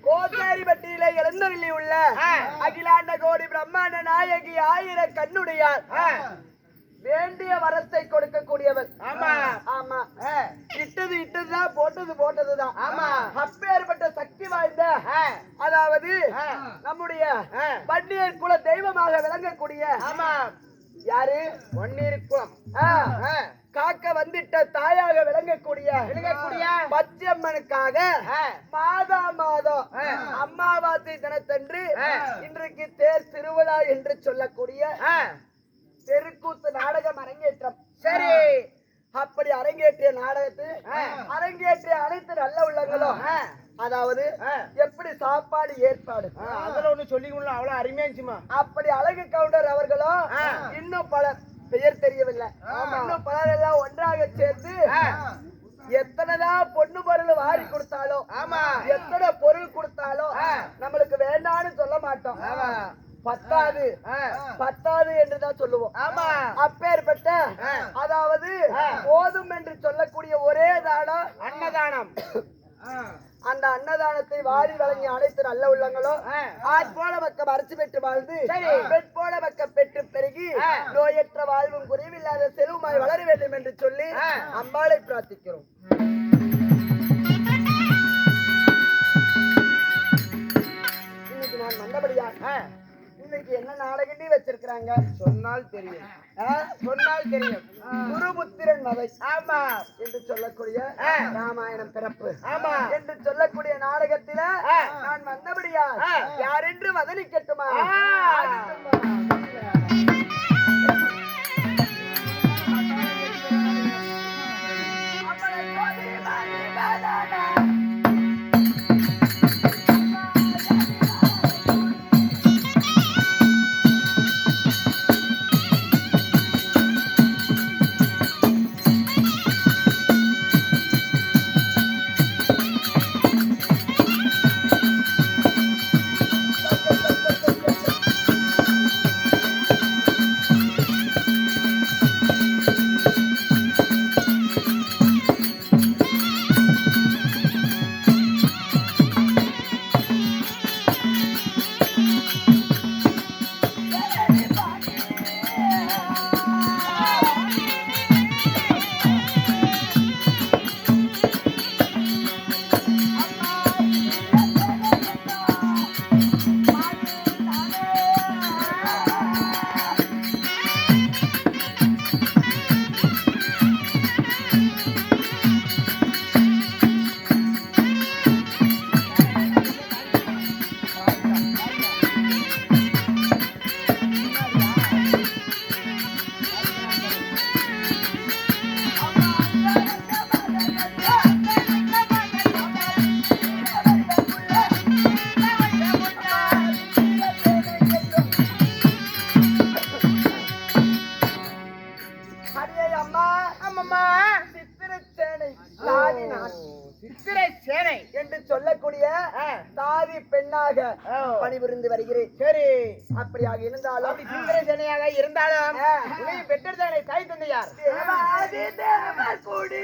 கோசாரிப்பட்டியிலே எழுந்தருளி உள்ள அகிலாண்ட கோடி பிரம்மாண்ட நாயகி ஆயிர கண்ணுடையார் வேண்டிய வரத்தை கொடுக்கக்கூடியவர். ஆமா ஆமா, இட்டது இட்டதுதான், போட்டது போட்டதுதான். ஆமா, அப்பேற்பட்ட சக்தி வாய்ந்த, அதாவது நம்முடைய பன்னீர் குல தெய்வமாக விளங்கக்கூடிய, ஆமா, யாரு பன்னீர் குலம் காக்க வந்துட்ட தாயாக விளங்கக்கூடிய பச்சையம்மனுக்காக மாதா மாதம் அம்மாவாசை தினத்தன்று இன்றைக்கு தேர் திருவிழா என்று சொல்லக்கூடிய தெருக்கூத்து நாடகம் அரங்கேற்றம். சரி, அப்படி அரங்கேற்றிய நாடகத்தை அரங்கேற்றிய அனைத்து நல்ல உள்ளங்களும், அதாவது எப்படி சாப்பாடு ஏற்பாடு அதுல ஒண்ணு சொல்லிக்கணும், அவ்வளவு அருமையா இருந்துச்சுமா. அப்படி அழகு கவுண்டர் அவர்களும் இன்னும் பலர் பெயர் தெரியவில்லை, இன்னும் பலர் எல்லாம் ஒன்றாக சேர்ந்து எத்தனைதான் பொண்ணு பொருள் வாரி கொடுத்தாலும், ஆமா, எத்தனை பொருள் கொடுத்தாலும் நம்மளுக்கு வேண்டான்னு சொல்ல மாட்டோம். பத்தாது பத்தாது என்றுதான் சொல்லுவோம். ஆமா, அப்பேற்பட்ட, அதாவது போதும் என்று சொல்லக்கூடிய ஒரே தானம் அன்னதானம். அந்த அன்னதானத்தை வாரி வழங்கி அனைத்து நல்ல உள்ளங்களும் ஆண் போல பக்கம் அரிசி பெற்று வாழ்ந்து பெண் போல பக்கம் பெற்று பெருகி நோயற்ற வாழ்வும் குறைவில்லாத செல்வமாய் வளர வேண்டும் என்று சொல்லி அம்பாளை பிரார்த்திக்கிறோம். இன்னைக்கு நான் வந்தபடியா இன்னைக்கு என்ன நாடகண்டி வச்சிருக்கிறாங்க சொன்னால் தெரியும், சொன்னால் தெரியும். குருபுத்திரன் மதை, ஆமா, என்று சொல்லக்கூடிய ராமாயணம் பிறப்பு, ஆமா, என்று சொல்லக்கூடிய நாடகத்தில நான் வந்தபடியா யாரென்று வதனிக்கட்டுமா? என்று சொல்லக்கூடிய தாதி பெண்ணாக பணிபுரிந்து வருகிறேன். சரி, அப்படியாக இருந்தாலும், அப்படி சித்திரை சேனையாக இருந்தாலும் பெற்றதானே தாய் தந்தையார் கூடி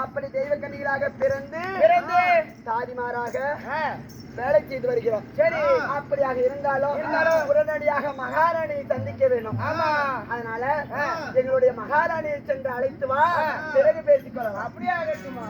அப்படி தெய்வ கன்னிகளாக பிறந்து தாதிமாராக வேலை செய்து வருகிறோம். சரி, அப்படியாக இருந்தாலும் உடனடியாக மகாராணியை சந்திக்க வேண்டும். அதனால எங்களுடைய மகாராணியை சென்று அழைத்து வா, பிறகு பேசிக்கொள்ளலாம். அப்படியே ஆகட்டுமா?